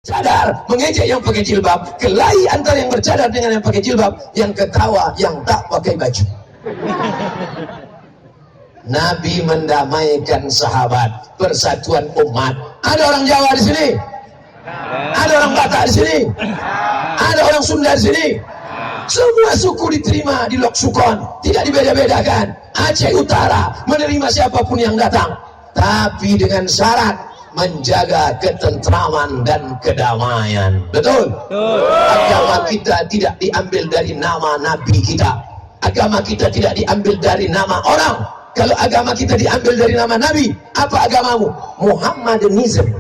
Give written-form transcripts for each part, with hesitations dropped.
cadar mengejek yang pakai jilbab, kelahi antara yang bercadar dengan yang pakai jilbab, yang ketawa yang tak pakai baju. Nabi mendamaikan sahabat, persatuan umat. Ada orang Jawa di sini, ada orang Batak di sini, ada orang Sunda di sini. Semua suku diterima di Lok Sukon, tidak dibeda-bedakan. Aceh Utara menerima siapapun yang datang, tapi dengan syarat menjaga ketentraman dan kedamaian. Betul? Agama kita tidak diambil dari nama Nabi kita. Agama kita tidak diambil dari nama orang. Kalau agama kita diambil dari nama Nabi, apa agamamu? Muhammadanism.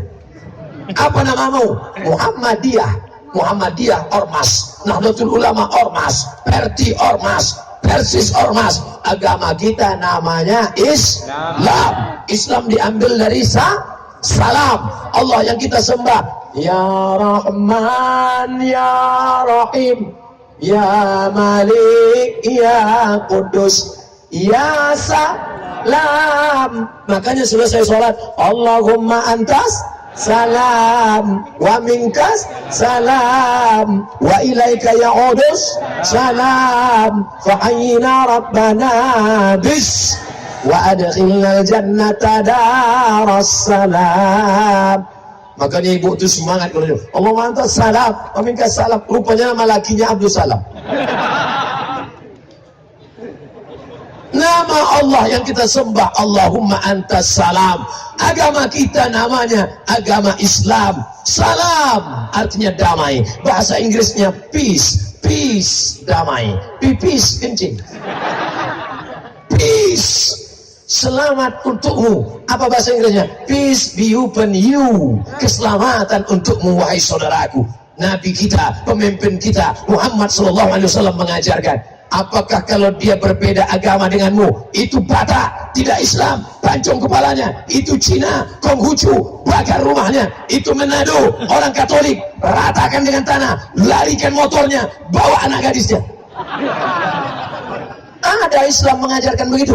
Apa namamu? Muhammadiyah. Muhammadiyah Ormas, Nahdlatul Ulama Ormas, Perti Ormas, Persis Ormas. Agama kita namanya Islam. Islam diambil dari salam. Allah yang kita sembah, Ya Rahman, Ya Rahim, Ya Malik, Ya Kudus, Ya Salam. Makanya selesai sholat, Allahumma antas salam wa minkas salam wa ilaika ya'udus salam fahayyina rabbana bis wa adkhilnal jannata darassalam. Makanya ibu itu semangat kalau Allahumma antas salam wa minkas salam. Rupanya nama lakinya Abdul Salam. Nama Allah yang kita sembah, Allahumma antas salam. Agama kita namanya agama Islam. Salam artinya damai. Bahasa Inggrisnya peace. Peace, damai. Peace, kencing. Peace, selamat untukmu. Apa bahasa Inggrisnya? Peace be upon you. Keselamatan untukmu, wahai saudaraku. Nabi kita, pemimpin kita, Muhammad SAW mengajarkan, apakah kalau dia berbeda agama denganmu, itu Batak, tidak Islam, pancung kepalanya, itu Cina, Konghucu, bakar rumahnya, itu Manado, orang Katolik, ratakan dengan tanah, larikan motornya, bawa anak gadisnya. Ada Islam mengajarkan begitu?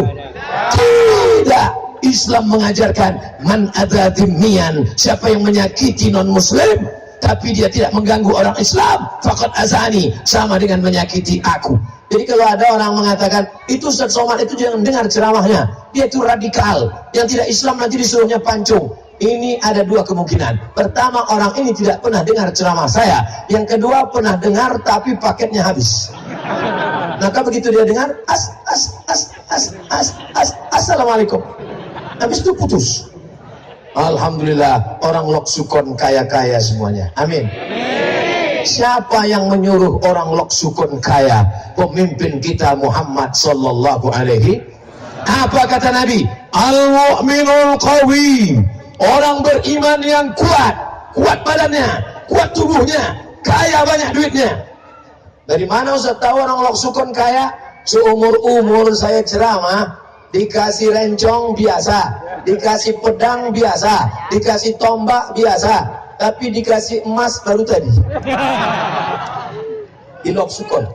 Tidak. Islam mengajarkan man adza dhimmiyan, siapa yang menyakiti non muslim tapi dia tidak mengganggu orang Islam, faqad azani, sama dengan menyakiti aku. Jadi kalau ada orang mengatakan itu Ustaz Somad itu jangan dengar ceramahnya, dia itu radikal, yang tidak Islam nanti disuruhnya pancung. Ini ada dua kemungkinan. Pertama, orang ini tidak pernah dengar ceramah saya. Yang kedua, pernah dengar tapi paketnya habis. Maka begitu dia dengar assalamualaikum, habis itu putus. Alhamdulillah, orang Lok Sukon kaya-kaya semuanya. Amin. Siapa yang menyuruh orang Lok Sukon kaya? Pemimpin kita Muhammad sallallahu alaihi. Apa kata Nabi? Al-mu'minul qawi, orang beriman yang kuat, kuat badannya, kuat tubuhnya, kaya banyak duitnya. Dari mana Ustaz tahu orang Lok Sukon kaya? Seumur-umur saya ceramah, dikasih rencong biasa, dikasih pedang biasa, dikasih tombak biasa, tapi dikasih emas baru tadi. Di Lok Sukon,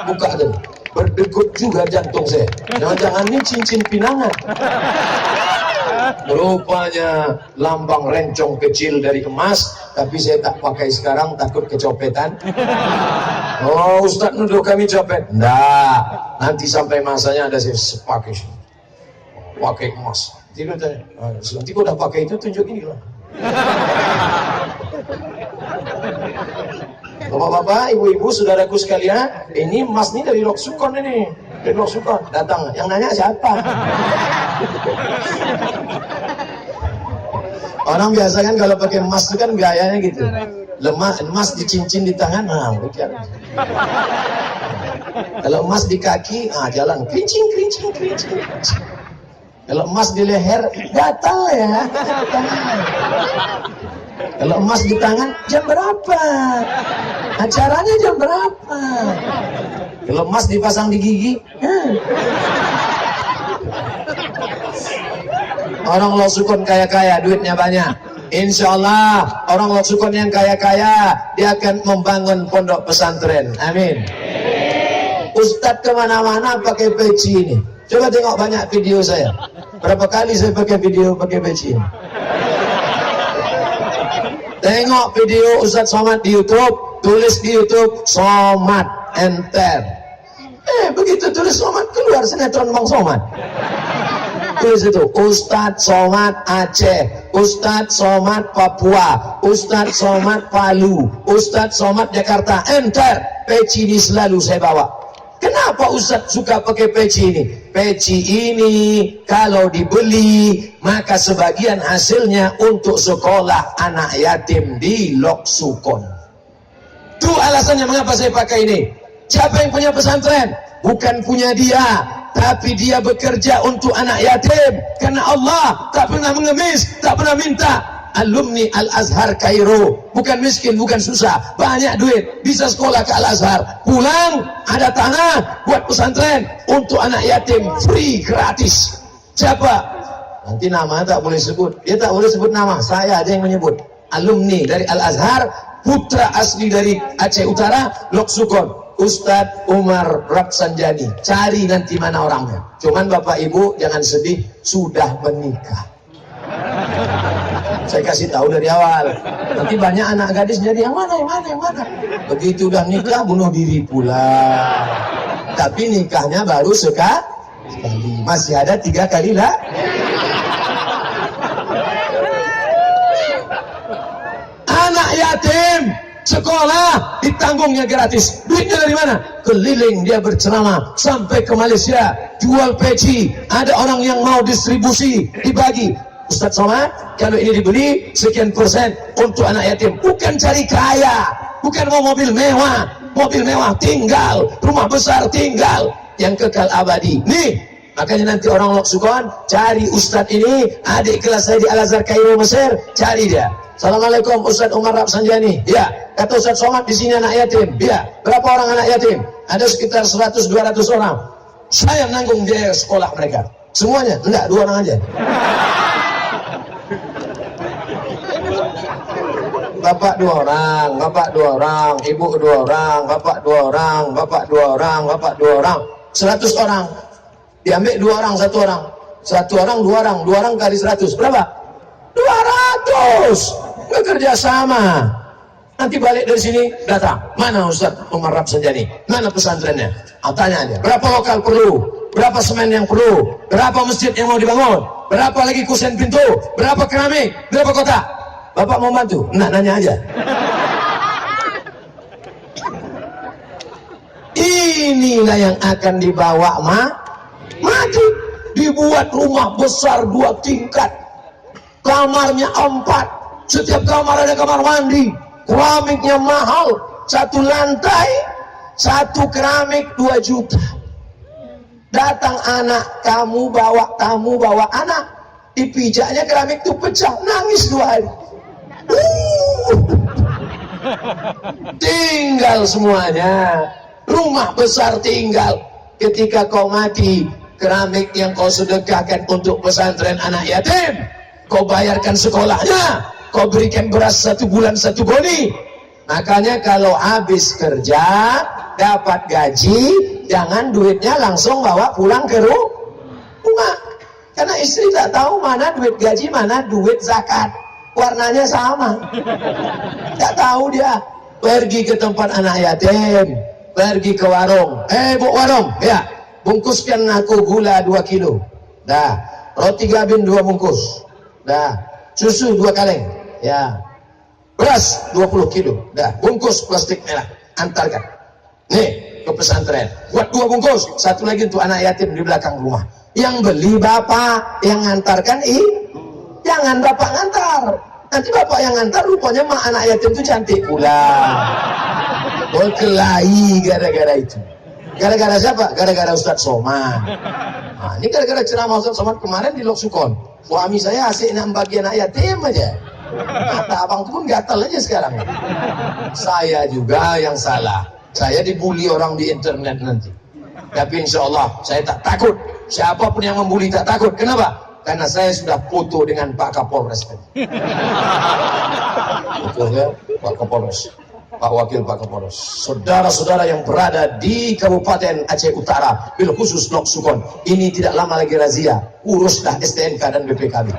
buka dulu, berdegup juga jantung saya. Jangan-jangan ini cincin pinangan. Rupanya lambang rencong kecil dari emas, tapi saya tak pakai sekarang, takut kecopetan. Oh, Ustaz nuduh kami copet? Nggak, nanti sampai masanya ada saya pakai emas. Nanti kau udah pakai itu tunjuk ini lah. Bapak-bapak, ibu-ibu, saudaraku sekalian, ini emas ini dari Lok Sukon ini. Dari Lok Sukon, datang. Yang nanya siapa? Orang biasa kan kalau pakai emas itu kan gayanya gitu. Emas dicincin di tangan, nah begitu. Kalau emas di kaki, jalan kerincing. Kalau emas di leher, gatal ya. Kalau emas di tangan, jam berapa? Acaranya jam berapa? Kalau emas dipasang di gigi, orang Lok Sukon kaya-kaya, duitnya banyak. Insya Allah orang Lok Sukon yang kaya-kaya, dia akan membangun pondok pesantren. Amin. Ustadz kemana-mana pakai peci ini. Coba tengok banyak video saya. Berapa kali saya pakai video pakai peci ini. Tengok video Ustaz Somad di YouTube, tulis di YouTube Somad enter. Begitu tulis Somad, keluar sinetron Bang Somad. Tulis itu Ustaz Somad Aceh, Ustaz Somad Papua, Ustaz Somad Palu, Ustaz Somad Jakarta, enter. Peci ini selalu saya bawa. Kenapa Ustaz suka pakai peci ini? Peci ini kalau dibeli maka sebagian hasilnya untuk sekolah anak yatim di Loksukon. Itu alasannya mengapa saya pakai ini. Siapa yang punya pesantren? Bukan punya dia, tapi dia bekerja untuk anak yatim. Karena Allah tak pernah mengemis, tak pernah minta. Alumni Al-Azhar Kairo bukan miskin, bukan susah, banyak duit, bisa sekolah ke Al-Azhar, pulang ada tanah buat pesantren untuk anak yatim, free, gratis. Siapa? Nanti nama tak boleh sebut, dia tak boleh sebut nama, saya aja yang menyebut. Alumni dari Al-Azhar, putra asli dari Aceh Utara, Loksukon, Ustadz Umar Rapsanjani. Cari nanti mana orangnya. Cuman Bapak Ibu jangan sedih, sudah menikah. Saya kasih tahu dari awal. Nanti banyak anak gadis jadi yang mana. Begitu udah nikah bunuh diri pula. Tapi nikahnya baru sekali. Masih ada 3 kali lah. Anak yatim sekolah ditanggungnya gratis. Duitnya dari mana? Keliling dia berceramah sampai ke Malaysia, jual peci. Ada orang yang mau distribusi, dibagi. Ustaz Somad, kalau ini dibeli sekian persen untuk anak yatim. Bukan cari kaya, bukan mau mobil mewah tinggal, rumah besar tinggal, yang kekal abadi. Nih, makanya nanti orang Loksukon cari Ustadz ini, adik kelas saya di Al-Azhar Kairo Mesir, cari dia. Assalamualaikum Ustadz Umar Rapsanjani. Ya, kata Ustadz Somad di sini anak yatim. Ya, berapa orang anak yatim? Ada sekitar 100-200 orang. Saya menanggung biaya sekolah mereka. Semuanya? Enggak, 2 orang aja. Bapak 2 orang, bapak 2 orang, ibu 2 orang, bapak 2 orang, bapak 2 orang, bapak 2 orang. 100 orang. Diambil 2 orang, 1 orang. 1 orang, 2 orang, 2 orang kali 100. Berapa? 200. Bekerja sama. Nanti balik dari sini, datang. Mana Ustaz Umar Rapsanjani? Mana pesantrennya? Tanya dia. Berapa lokal perlu? Berapa semen yang perlu? Berapa masjid yang mau dibangun? Berapa lagi kusen pintu? Berapa keramik? Berapa kotak? Bapak mau bantu? Nah, nanya aja. Inilah yang akan dibawa mati. Dibuat rumah besar 2 tingkat. Kamarnya 4. Setiap kamar ada kamar mandi. Keramiknya mahal. 1 lantai, 1 keramik 2 juta. Datang anak, kamu bawa anak. Dipijaknya keramik itu pecah. Nangis 2 hari. Tinggal semuanya, rumah besar tinggal. Ketika kau mati, keramik yang kau sedekahkan untuk pesantren anak yatim, kau bayarkan sekolahnya, kau berikan beras 1 bulan 1 goni. Makanya kalau habis kerja dapat gaji, jangan duitnya langsung bawa pulang ke rumah, karena istri tak tahu mana duit gaji, mana duit zakat. Warnanya sama, tak tahu dia. Pergi ke tempat anak yatim, pergi ke warung. Bu warung, ya, bungkuskan aku gula 2 kilo. Dah, roti gabin 2 bungkus. Dah, susu 2 kaleng. Ya, beras 20 kilo. Dah, bungkus plastik merah. Antarkan. Nih, ke pesantren. Buat 2 bungkus. 1 lagi untuk anak yatim di belakang rumah. Yang beli bapak, yang ngantarkan jangan bapak ngantar. Nanti bapak yang ngantar, rupanya mak anak yatim itu cantik pula. Berkelahi gara-gara itu. Gara-gara siapa? Gara-gara Ustaz Somad. Nah, ini gara-gara ceramah Ustaz Somad kemarin di Loksukon. Suami saya asik nak bagi anak yatim aja. Mata abang pun gatal aja sekarang. Saya juga yang salah. Saya dibully orang di internet nanti. Tapi insya Allah saya tak takut. Siapapun yang membuli tak takut. Kenapa? Karena saya sudah foto dengan Pak Kapolres tadi. Betul ya, Pak Kapolres, Pak Wakil Pak Kapolres. Saudara-saudara yang berada di Kabupaten Aceh Utara, bil khusus Loksukon, ini tidak lama lagi razia. Uruslah STNK dan BPKB.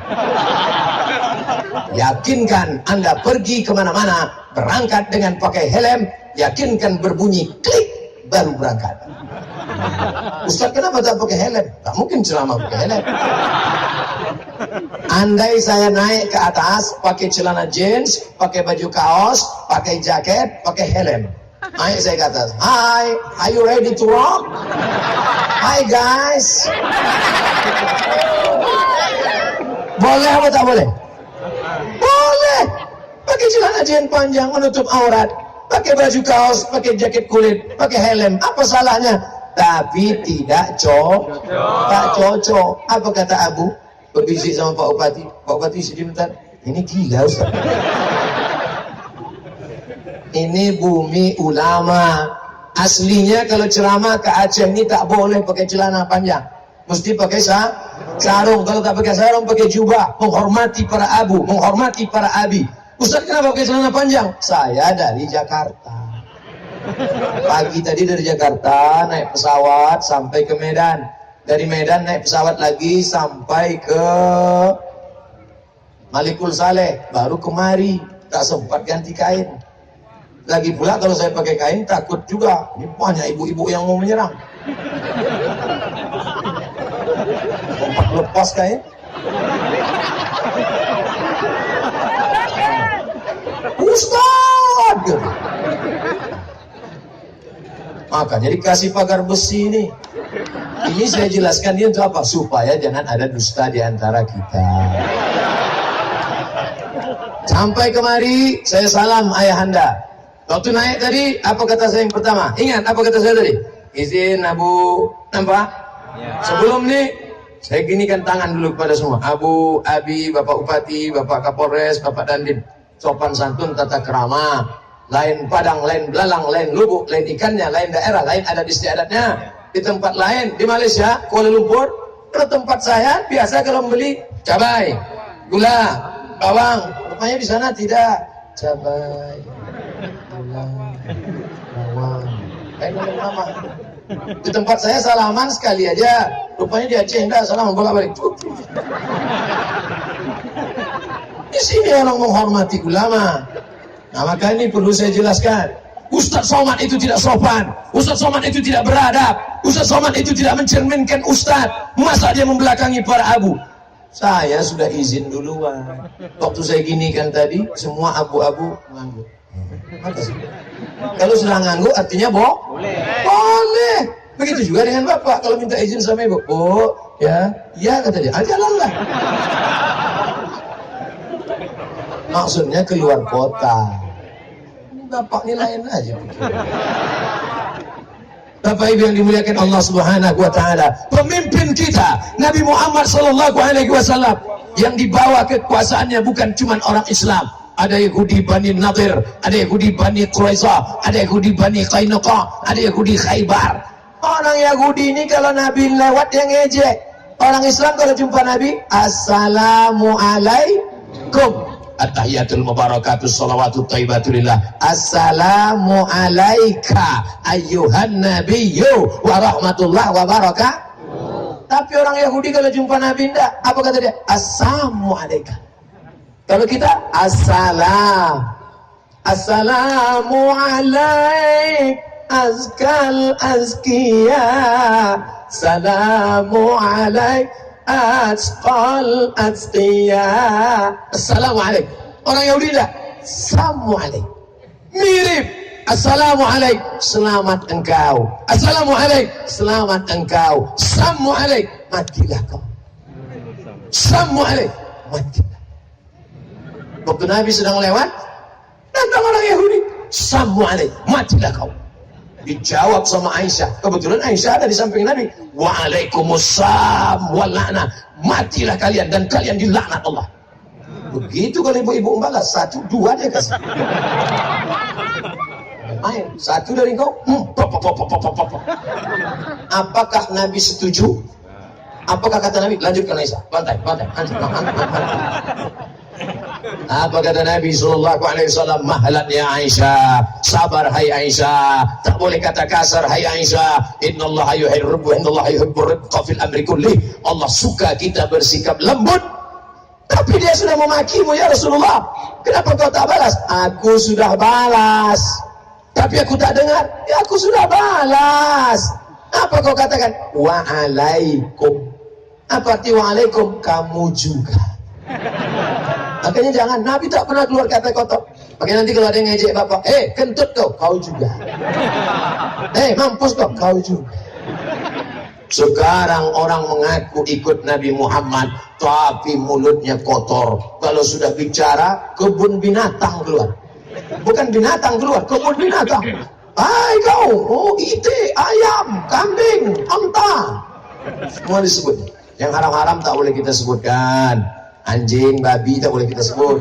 Yakinkan Anda pergi kemana-mana, berangkat dengan pakai helm, yakinkan berbunyi klik, baru berangkat. Ustaz, kenapa tak pakai helm? Tak mungkin ceramah pakai helm. Andai saya naik ke atas, pakai celana jeans, pakai baju kaos, pakai jaket, pakai helm, naik saya ke atas. Hi, are you ready to rock? Hi guys. Boleh apa tak boleh? Boleh. Pakai celana jeans panjang menutup aurat, pakai baju kaos, pakai jaket kulit, pakai helm, apa salahnya? Tapi tidak cocok. Apa kata Abu? Berbisik sama Pak Bupati. Pak Bupati sedih bentar. Ini gila Ustaz. Ini bumi ulama. Aslinya kalau ceramah ke Aceh ini tak boleh pakai celana panjang. Mesti pakai sarung. Kalau tak pakai sarung, pakai jubah. Menghormati para abu, menghormati para abi. Ustaz, kenapa pakai celana panjang? Saya dari Jakarta. Pagi tadi dari Jakarta naik pesawat sampai ke Medan. Dari Medan naik pesawat lagi sampai ke Malikul Saleh, baru kemari, tak sempat ganti kain. Lagi pula kalau saya pakai kain takut juga, ini banyak ibu-ibu yang mau menyerang. Sempat lepas kain. Ustaz, makanya dikasih pagar besi ini. Ini saya jelaskan dia untuk apa? Supaya jangan ada dusta di antara kita. Sampai kemari, saya salam ayahanda. Waktu naik tadi, apa kata saya yang pertama? Ingat apa kata saya tadi? Izin Abu, nampak? Sebelum nih, saya ginikan tangan dulu kepada semua. Abu, Abi, Bapak Bupati, Bapak Kapolres, Bapak Dandim. Sopan santun, tata krama. Lain Padang, lain Belalang, lain Lubuk, lain ikannya, lain daerah, lain adat istiadatnya. Di tempat lain, di Malaysia, Kuala Lumpur, ke tempat saya, biasa kalau membeli cabai, gula, bawang. Rupanya di sana tidak. Cabai, gula, bawang. Kayak nama. Di tempat saya salaman sekali aja. Rupanya di Aceh enggak, salaman bolak-balik. Di sini orang menghormati ulama. Nah, maka ini perlu saya jelaskan. Ustaz Somad itu tidak sopan. Ustaz Somad itu tidak beradab. Ustaz Somad itu tidak mencerminkan Ustaz. Masa dia membelakangi para abu? Saya sudah izin duluan. Waktu saya ginikan tadi, semua abu-abu ngangguk. Kalau sudah ngangguk artinya boleh. Begitu juga dengan bapak. Kalau minta izin sama ibu, ya kata dia, jalanlah. Maksudnya keluar kota. Bapak ini lain aja. Bapak Ibu yang dimuliakan Allah Subhanahu wa taala, pemimpin kita Nabi Muhammad sallallahu alaihi wasallam yang dibawa kekuasaannya bukan cuma orang Islam. Ada Yahudi Bani Nadir, ada Yahudi Bani Quraisy, ada Yahudi Bani Qainuqa, ada Yahudi Khaybar. Orang Yahudi ini kalau Nabi lewat yang ngejek. Orang Islam kalau jumpa Nabi, Assalamualaikum. At-tahiyatul mubarakatus salawatut thayyibatulillah. Assalamu alayka ayyuhan nabiyyu wa rahmatullah wa barakatuh. Tapi orang Yahudi kalau jumpa Nabi enggak, apa kata dia? Assalamu alayka. Kalau kita Assalamu alaik azkal azkiya. Salamu alaik Asqal Azqiya. Assalamualaikum. Orang Yahudi enggak? Assalamualaikum. Mirip. Assalamualaikum. Selamat engkau. Assalamualaikum. Selamat engkau. Assalamualaikum. Matilah kau. Assalamualaikum. Matilah. Waktu Nabi sedang lewat, datang orang Yahudi. Assalamualaikum. Matilah kau. Dijawab sama Aisyah. Kebetulan Aisyah ada di samping Nabi. Waalaikumsalam wal la'nah. Matilah kalian dan kalian dilaknat Allah. Begitu kalau ibu-ibu membalas, 1, 2 dia kasih. Main. 1 dari kau. Apakah Nabi setuju? Apakah kata Nabi? Lanjutkan Aisyah. Pantai. Apa kata Nabi sallallahu alaihi wasallam? Mahlan ya Aisyah, sabar hai Aisyah, tak boleh kata kasar hai Aisyah. Innallaha yuhibbu rifqa fil amri kulli. Allah suka kita bersikap lembut Tapi dia sudah memakimu, ya Rasulullah. Kenapa kau tak balas? Aku sudah balas. Tapi aku tak dengar. Ya aku sudah balas. Apa kau katakan? Wa'alaikum. Apa arti wa'alaikum? Kamu juga. Makanya jangan. Nabi tak pernah keluar kata kotor. Makanya nanti kalau ada yang ngejek bapak, kentut kau juga. Mampus kau juga. Sekarang orang mengaku ikut Nabi Muhammad, tapi mulutnya kotor. Kalau sudah bicara, kebun binatang keluar. Bukan binatang keluar, kebun binatang. Hai kau, ite, ayam, kambing, onta. Semua disebut. Yang haram-haram tak boleh kita sebutkan. Anjing, babi tak boleh kita sebut.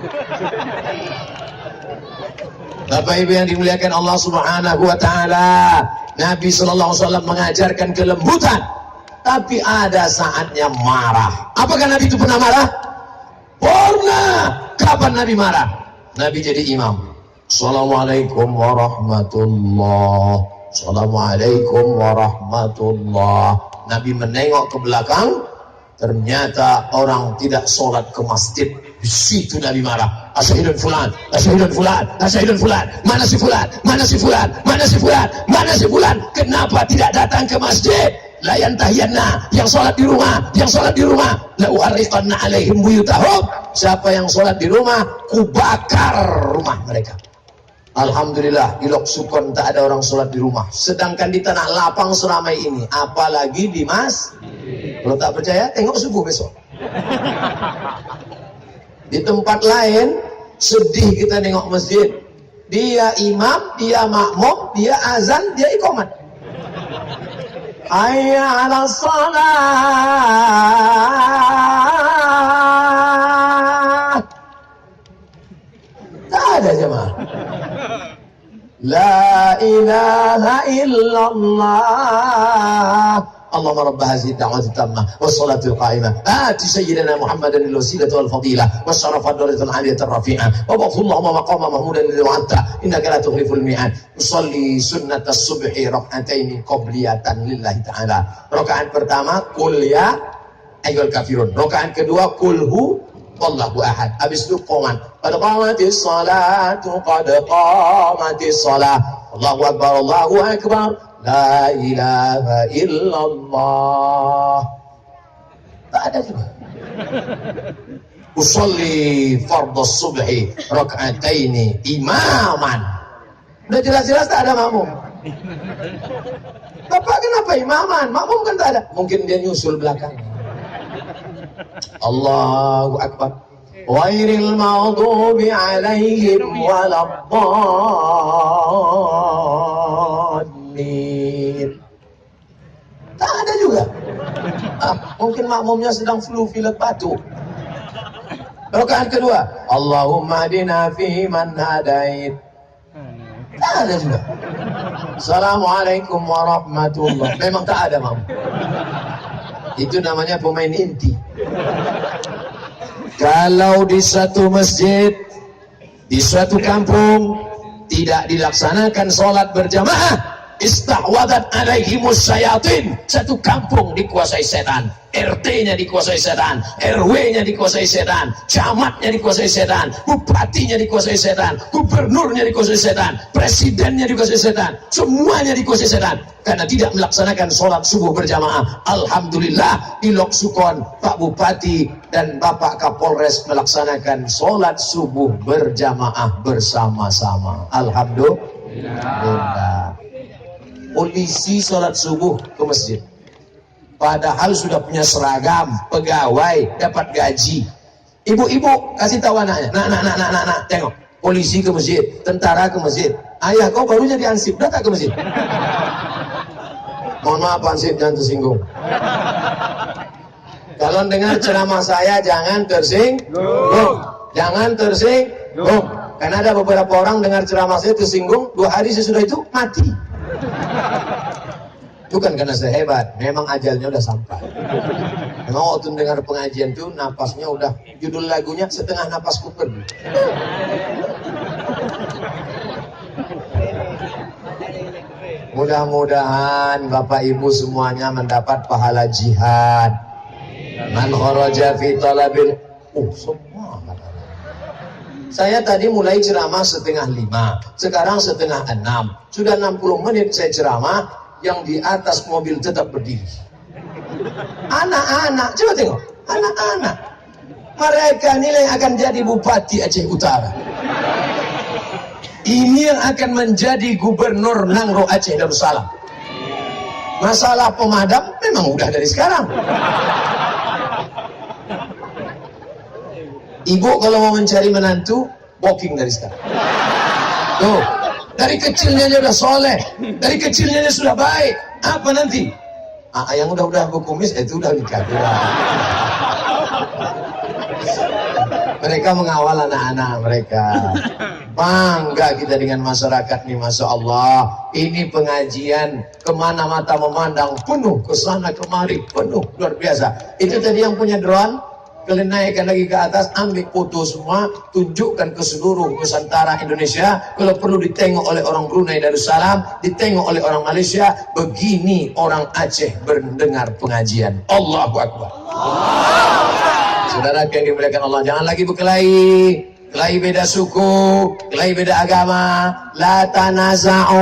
Bapak Ibu yang dimuliakan Allah Subhanahu wa taala, Nabi sallallahu alaihi wasallam mengajarkan kelembutan, tapi ada saatnya marah. Apakah Nabi itu pernah marah? Pernah. Kapan Nabi marah? Nabi jadi imam. Assalamualaikum warahmatullah. Assalamualaikum warahmatullah. Nabi menengok ke belakang, ternyata orang tidak sholat ke masjid. Di situ Nabi marah. Asyhadun fulan, asyhadun fulan, asyhadun fulan. Mana si fulan? Mana si fulan? Mana si fulan? Mana si fulan? Kenapa tidak datang ke masjid? La yantahiyanna, yang sholat di rumah, yang sholat di rumah. La uharriqanna alaihim buyutahum. Siapa yang sholat di rumah, kubakar rumah mereka. Alhamdulillah di Lok Sukon tak ada orang sholat di rumah. Sedangkan di tanah lapang seramai ini, apalagi di masjid. Kalau tak percaya, tengok subuh besok. Di tempat lain sedih kita nengok masjid. Dia imam, dia makmum, dia azan, dia iqamat. Hayya 'alas shalah. Tak ada jemaah. La ilaha illallah. Allahumma rabb hadhihi ad-da'wati tammah was-salati al-qa'imah ati sayyidina Muhammadan al-wasilata wal-fadilah was-sharafa ad-darajata al-'aliyata ar-rafi'ah wa ba'athu Allahumma maqama mahmudan alladhi wa'adta innaka la tukhliful mi'ad. Usolli sunnat as-subhi rak'ataini qabliyatan lillahi ta'ala. Rakaat pertama qul ya ayyuhal kafirun. Rakaat kedua qul hu wallahu ahad. Habis itu qomat. Qad qamatis salatu qad qamatis salah. Allahu akbar, Allahu akbar. La ilaha illallah. Tak ada juga. Usolli fardhus subhi rak'ataini imaman. Udah jelas-jelas tak ada makmum. Bapak kenapa imaman? Makmum kan tak ada. Mungkin dia nyusul belakang. Allahu akbar. Ghairil maghdubi alaihim waladdallin. Tak ada juga. Mungkin makmumnya sedang flu pilek batuk. Rakaat kedua, Allahumma hadina fi man hadait. Tak ada juga. Assalamualaikum warahmatullah. Memang tak ada makmum. Itu namanya pemain inti. Kalau di suatu masjid, di suatu kampung tidak dilaksanakan sholat berjamaah, istahwadat alaihimus syayatin. Satu kampung dikuasai setan, RT-nya dikuasai setan, RW-nya dikuasai setan, camatnya dikuasai setan, bupatinya dikuasai setan, gubernurnya dikuasai setan, presidennya dikuasai setan, semuanya dikuasai setan karena tidak melaksanakan sholat subuh berjamaah. Alhamdulillah di Lok Sukon Pak Bupati dan Bapak Kapolres melaksanakan sholat subuh berjamaah bersama-sama. Alhamdulillah. Polisi sholat subuh ke masjid, padahal sudah punya seragam, pegawai, dapat gaji. Ibu-ibu kasih tahu anaknya, nak, tengok, polisi ke masjid, tentara ke masjid. Ayah kau baru jadi ansip, datang ke masjid. Mohon maaf ansip, jangan tersinggung. Kalau dengar ceramah saya jangan tersinggung, jangan tersinggung. Karena ada beberapa orang dengar ceramah saya tersinggung, 2 hari sesudah itu mati. Bukan karena saya hebat, memang ajalnya udah sampai. Memang waktu dengar pengajian tuh napasnya udah, judul lagunya setengah napas kuper. Mudah-mudahan Bapak Ibu semuanya mendapat pahala jihad. Man kharaja fi talabil Oh, semua katanya. Saya tadi mulai ceramah 4:30, sekarang 5:30. Sudah 60 menit saya ceramah, yang di atas mobil tetap berdiri. Anak-anak, coba tengok, anak-anak. Mereka nilai akan jadi Bupati Aceh Utara. Ini yang akan menjadi Gubernur Nangro Aceh Darussalam. Masalah pemadam memang udah dari sekarang. Ibu kalau mau mencari menantu, booking dari sekarang. Tuh, dari kecilnya dia udah soleh, dari kecilnya dia sudah baik. Apa nanti? Yang udah berkumis itu udah nikah. Mereka mengawal anak-anak mereka. Bangga kita dengan masyarakat nih, Masya Allah. Ini pengajian, kemana mata memandang, penuh, kesana kemari, penuh, luar biasa. Itu tadi yang punya drone, kalian naikkan lagi ke atas, ambil foto semua, tunjukkan ke seluruh Nusantara Indonesia. Kalau perlu ditengok oleh orang Brunei Darussalam, ditengok oleh orang Malaysia. Begini orang Aceh mendengar pengajian. Allahu Akbar. Saudara yang dimuliakan Allah, jangan lagi berkelahi. Kelahi beda suku, kelahi beda agama. La tanaza'u,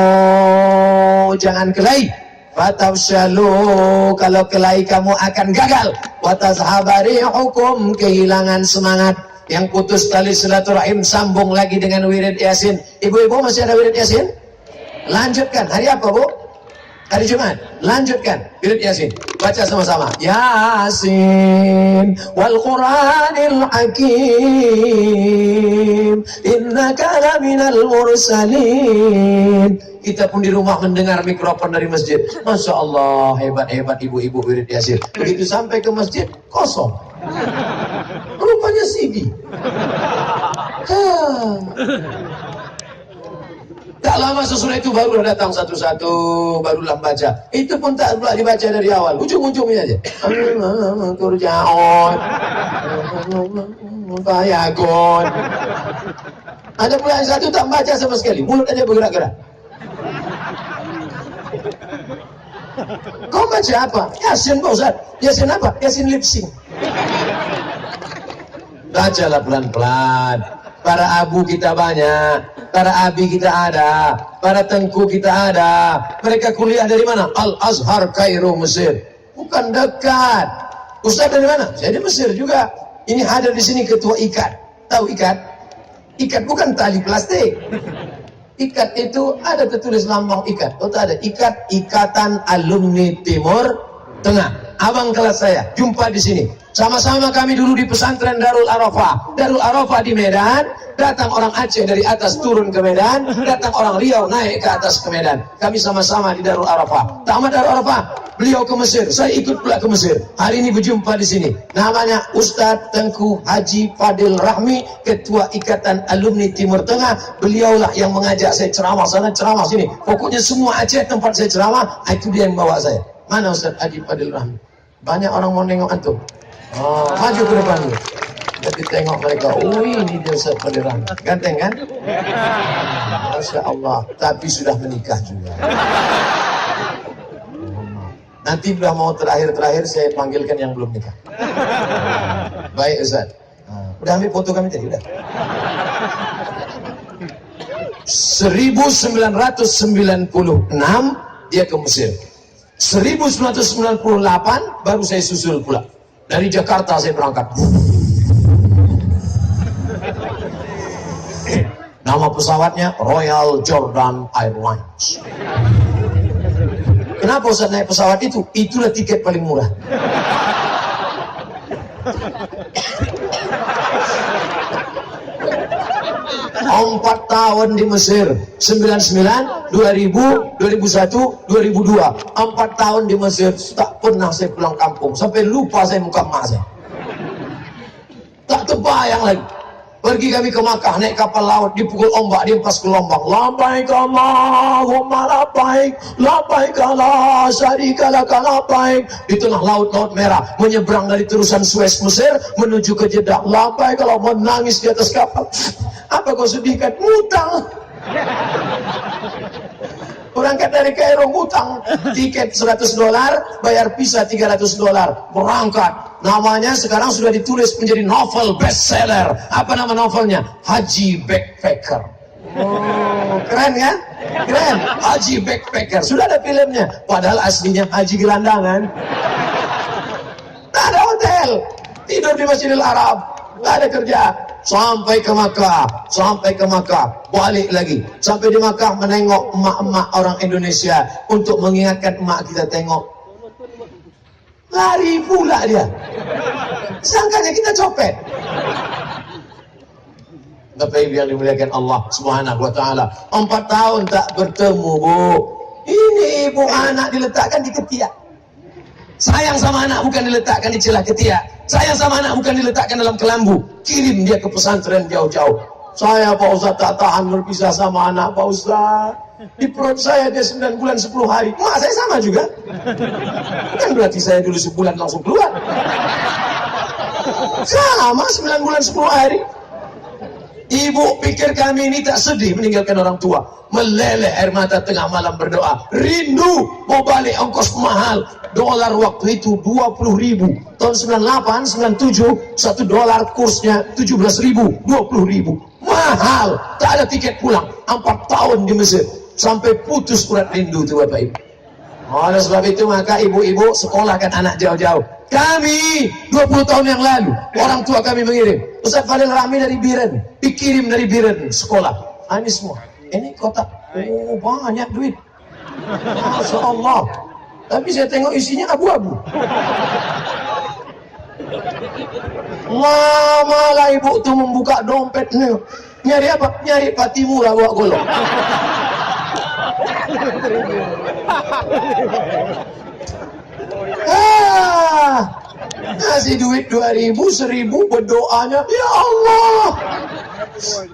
jangan kelahi. Fatafshalu, kalau kelahi kamu akan gagal. Wa tazhabari hukum, kehilangan semangat. Yang putus tali silaturahim sambung lagi dengan wirid Yasin. Ibu-ibu masih ada wirid Yasin? Lanjutkan. Hari apa, Bu? Hari Jumat. Lanjutkan wirid Yasin. Baca sama-sama. Yasin wal Qur'anil Hakim, innaka laminal mursalin. Kita pun di rumah mendengar mikrofon dari masjid. Masya Allah, hebat-hebat ibu-ibu wirid Yasin. Begitu sampai ke masjid, kosong. Rupanya CD. Tak lama sesudah itu barulah datang satu-satu, barulah baca. Itu pun tak pula dibaca dari awal, ujung-ujungnya aja. Kurjaon, bayagon. Ada pula yang satu tak baca sama sekali, mulut aja bergerak-gerak. Kau baca apa? Yasin, Pak Ustaz. Yasin apa? Yasin lip sync. Bacalah pelan-pelan. Para abu kita banyak, para abi kita ada, para tengku kita ada. Mereka kuliah dari mana? Al-Azhar, Kairo, Mesir. Bukan dekat. Ustaz dari mana? Saya di Mesir juga. Ini hadir di sini ketua IKAT. Tahu IKAT? IKAT bukan tali plastik. IKAT itu ada tertulis lambang IKAT. Oh, tak ada. IKAT, Ikatan Alumni Timur Tengah. Abang kelas saya, jumpa di sini. Sama-sama kami dulu di pesantren Darul Arafah. Darul Arafah di Medan, datang orang Aceh dari atas turun ke Medan, datang orang Riau naik ke atas ke Medan. Kami sama-sama di Darul Arafah. Tamat Darul Arafah, beliau ke Mesir, saya ikut pula ke Mesir. Hari ini berjumpa di sini. Namanya Ustadz Tengku Haji Fadil Rahmi, Ketua Ikatan Alumni Timur Tengah. Beliaulah yang mengajak saya ceramah sana, ceramah sini. Pokoknya semua Aceh tempat saya ceramah, itu dia yang bawa saya. Mana Ustadz Haji Fadil Rahmi? Banyak orang mau nengok antum. Oh, maju ke depan dulu. Jadi tengok mereka, ini dia Ustaz Fadil Rahmi. Ganteng kan? Masya Allah. Tapi sudah menikah juga. Nanti sudah mau terakhir saya panggilkan yang belum nikah. Baik Ustaz. Udah ambil foto kami tadi? Udah. 1996 dia ke Mesir. 1998 baru saya susul pula. Dari Jakarta saya berangkat. Nama pesawatnya Royal Jordan Airlines. Kenapa Ustaz naik pesawat itu? Itulah tiket paling murah. Empat tahun di Mesir, 99, 2000, 2001, 2002. 4 tahun di Mesir, tak pernah saya pulang kampung. Sampai lupa saya muka emak saya. Tak terbayang lagi. Pergi kami ke Makkah, naik kapal laut, dipukul ombak, diempas ke gelombang. Labbaik Allahumma labbaik, labbaik la syarika laka labbaik. Di tengah laut merah, menyeberang dari terusan Suez Mesir menuju ke Jeddah. Labbaik kalau menangis di atas kapal. Apa kau sedihkan? Ngutang. Berangkat dari Kairo ngutang, tiket $100, bayar visa $300. Berangkat Namanya sekarang sudah ditulis menjadi novel bestseller. Apa nama novelnya? Haji Backpacker. Oh, keren kan? Keren. Haji Backpacker. Sudah ada filmnya. Padahal aslinya Haji Gelandangan. Tak ada hotel. Tidur di Masjidil Arab. Tak ada kerja. Sampai ke Makkah, balik lagi. Sampai di Makkah menengok emak-emak orang Indonesia untuk mengingatkan emak kita tengok. Lari pula dia. Sangkanya kita copet. Bapak Ibu yang dimuliakan Allah Subhanahu wa taala. 4 tahun tak bertemu, Bu. Ini ibu anak diletakkan di ketiak. Sayang sama anak bukan diletakkan di celah ketiak. Sayang sama anak bukan diletakkan dalam kelambu. Kirim dia ke pesantren jauh-jauh. Saya Pak Ustaz tak tahan berpisah sama anak Pak Ustaz. Di perut saya dia 9 bulan 10 hari. Mak saya sama juga. Kan berarti saya dulu sebulan langsung keluar. Sama 9 bulan 10 hari. Ibu pikir kami ini tak sedih meninggalkan orang tua. Meleleh air mata tengah malam berdoa. Rindu mau balik ongkos mahal. Dolar waktu itu 20.000. Tahun 98, 97, $1 kursnya 17.000, 20.000. Mahal. Tak ada tiket pulang. 4 tahun di Mesir. Sampai putus urat rindu itu Bapak Ibu. Oleh sebab itu maka ibu-ibu sekolahkan anak jauh-jauh. Kami 20 tahun yang lalu orang tua kami mengirim. Ustaz Fadil Rahmi dari Biren, dikirim dari Biren sekolah. Ini semua. Ini kotak. Oh banyak duit. Masya Allah. Tapi saya tengok isinya abu-abu. Lama lah ibu tuh membuka dompetnya. Nyari apa? Nyari Patimura bawa golong. Kasih duit 2.000, 1.000, berdoanya, ya Allah,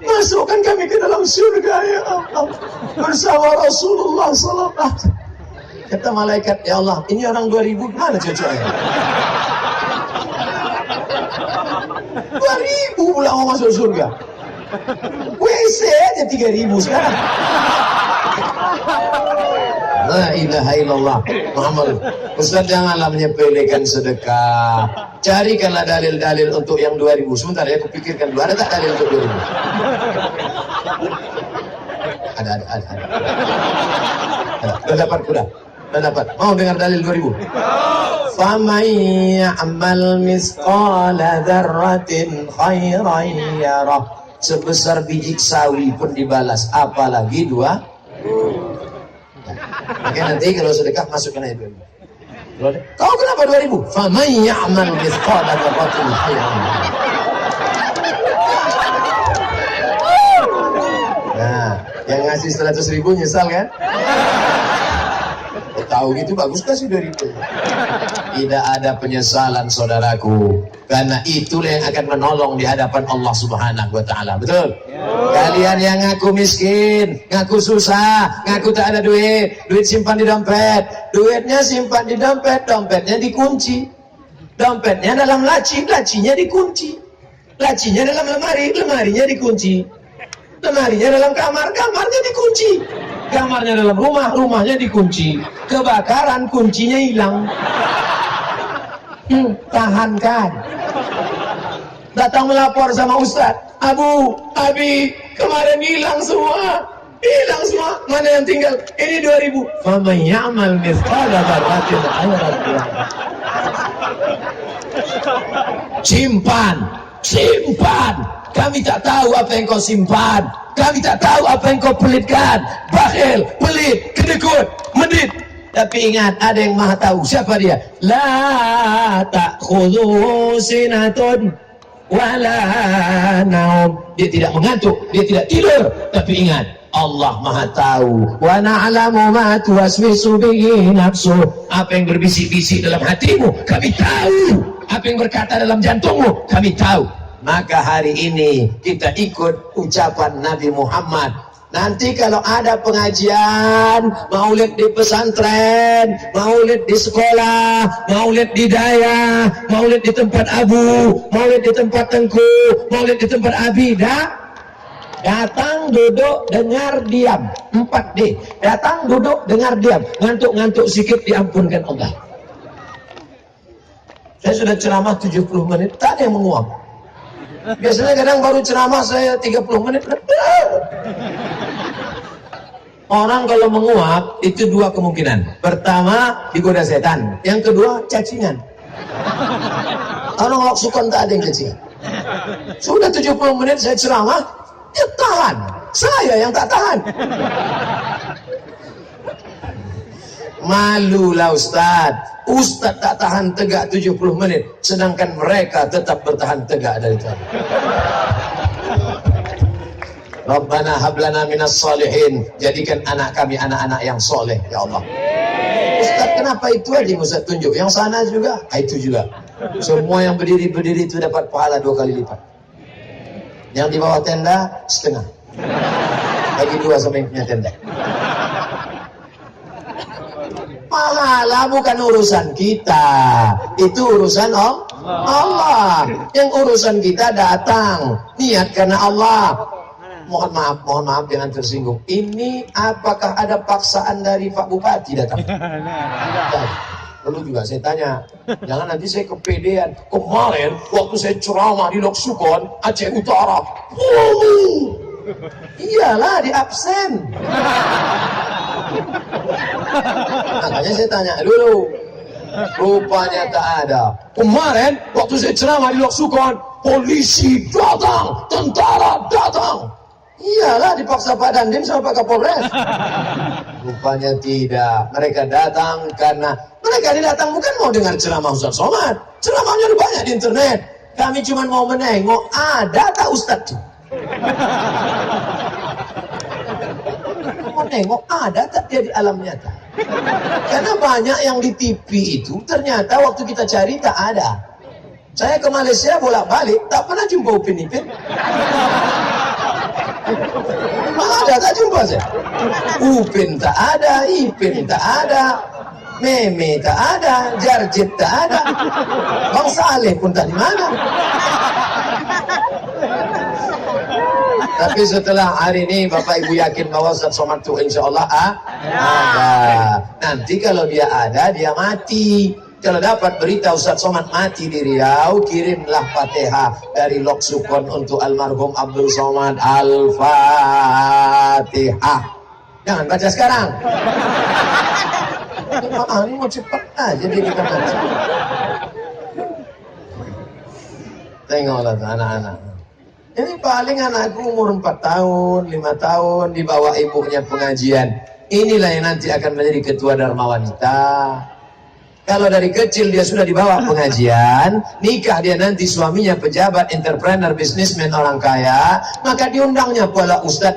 masukkan kami ke dalam surga ya Allah bersama Rasulullah SAW. Kata malaikat, ya Allah, ini orang 2.000 mana cocoknya? 2.000 pula mau masuk surga. WC aja 3.000 sekarang. La ilaha illallah Muhammad. Ustaz janganlah menyepelekan sedekah. Carikanlah dalil-dalil untuk yang 2.000. Sebentar ya, aku pikirkan dulu. Ada tak dalil untuk 2.000? Ada. Sudah dapat kuda. Sudah dapat. Mau dengar dalil 2.000? Faman ya'mal misqala dzarratin khairan yarah. Sebesar biji sawi pun dibalas, apalagi 2. Oke, nanti kalau sedekah masukkan aja 2.000. Kau kenapa 2.000? Faman ya'mal mithqala dzarratin khairan. Nah, yang ngasih 100.000 nyesal kan? Tahu gitu bagus kasih 2.000. Tidak ada penyesalan saudaraku, karena itulah yang akan menolong di hadapan Allah Subhanahu wa taala. Betul? Kalian yang ngaku miskin, ngaku susah, ngaku tak ada duit, duit simpan di dompet, duitnya simpan di dompet, dompetnya dikunci. Dompetnya dalam laci, lacinya dikunci. Lacinya dalam lemari, lemarinya dikunci. Lemarinya dalam kamar, kamarnya dikunci. Kamarnya dalam rumah, rumahnya dikunci. Kebakaran, kuncinya hilang. Tahankan. Datang melapor sama Ustaz, Abu, Abi, kemarin hilang semua. Hilang semua. Mana yang tinggal? Ini 2.000. Faman ya'mal mithqala dzarratin khairan yarah. Simpan. Kami tak tahu apa yang kau simpan. Kami tak tahu apa yang kau pelitkan. Bakhil, pelit, kedekut, medit. Tapi ingat, ada yang maha tahu. Siapa dia? La ta'khudhu sinatun wala naum. Dia tidak mengantuk, dia tidak tidur. Tapi ingat, Allah maha tahu. Wa na'lamu ma tuwaswisu bihi nafsuh. Apa yang berbisik-bisik dalam hatimu, kami tahu. Apa yang berkata dalam jantungmu, kami tahu. Maka hari ini kita ikut ucapan Nabi Muhammad. Nanti kalau ada pengajian, maulid di pesantren, maulid di sekolah, maulid di daya, maulid di tempat Abu, maulid di tempat Tengku, maulid di tempat Abida, datang, duduk, dengar, diam. 4D. Datang, duduk, dengar, diam. Ngantuk-ngantuk sikit diampunkan Allah. Saya sudah ceramah 70 menit, tak ada yang menguap. Biasanya kadang baru ceramah saya 30 menit. Orang kalau menguap itu dua kemungkinan. Pertama, digoda setan. Yang kedua, cacingan. Orang loksukon tak ada yang cacingan. Sudah 70 menit saya ceramah, dia tahan. Saya yang tak tahan. Malulah Ustadz tak tahan tegak 70 menit, sedangkan mereka tetap bertahan tegak dari tadi. Rabbana hablana minas solihin, jadikan anak kami anak-anak yang soleh, ya Allah. Ustadz kenapa itu aja Ustadz tunjuk, yang sana juga, itu juga. Semua yang berdiri itu dapat pahala 2 kali lipat. Yang di bawah tenda setengah, bagi 2 sama yang punya tenda. Pahala bukan urusan kita, itu urusan Allah. Yang urusan kita datang niat karena Allah. Mohon maaf jangan tersinggung. Ini apakah ada paksaan dari Pak Bupati datang? Perlu juga saya tanya, jangan nanti saya kepedean. Kemarin waktu saya ceramah di Loksukon Aceh Utara, iyalah di absen. Makanya saya tanya dulu, rupanya tak ada. Kemarin waktu saya ceramah di Loksukon, polisi datang, tentara datang. Iyalah dipaksa Pak Dandim sama Pak Kapolres. Rupanya tidak. Mereka datang karena mereka ini datang bukan mau dengar ceramah Ustaz Somad. Ceramahnya udah banyak di internet. Kami cuma mau menengok ada tak Ustaz tuh. Menengok ada tak dia di alam nyata. Karena banyak yang di TV itu ternyata waktu kita cari tak ada. Saya ke Malaysia bolak-balik tak pernah jumpa Upin Ipin. Ada tak jumpa saya. Upin tak ada, Ipin tak ada, Meme tak ada, Jarjit tak ada, Bang Saleh pun tak di mana. Tapi setelah hari ini Bapak Ibu yakin bahwa Ustaz Somad itu insya Allah ada. Nanti kalau dia ada, dia mati. Kalau dapat berita Ustaz Somad mati di Riau, kirimlah Fatihah dari Loksukon untuk almarhum Abdul Somad. Al-Fatihah. Jangan baca sekarang. Ini mau cepat aja dia kita baca. Tengoklah anak-anak. Ini paling anakku umur 4 tahun, 5 tahun, dibawa ibunya pengajian. Inilah yang nanti akan menjadi ketua Dharma Wanita. Kalau dari kecil dia sudah dibawa pengajian, nikah dia nanti suaminya pejabat, entrepreneur, bisnismen, orang kaya, maka diundangnya pula Ustadz.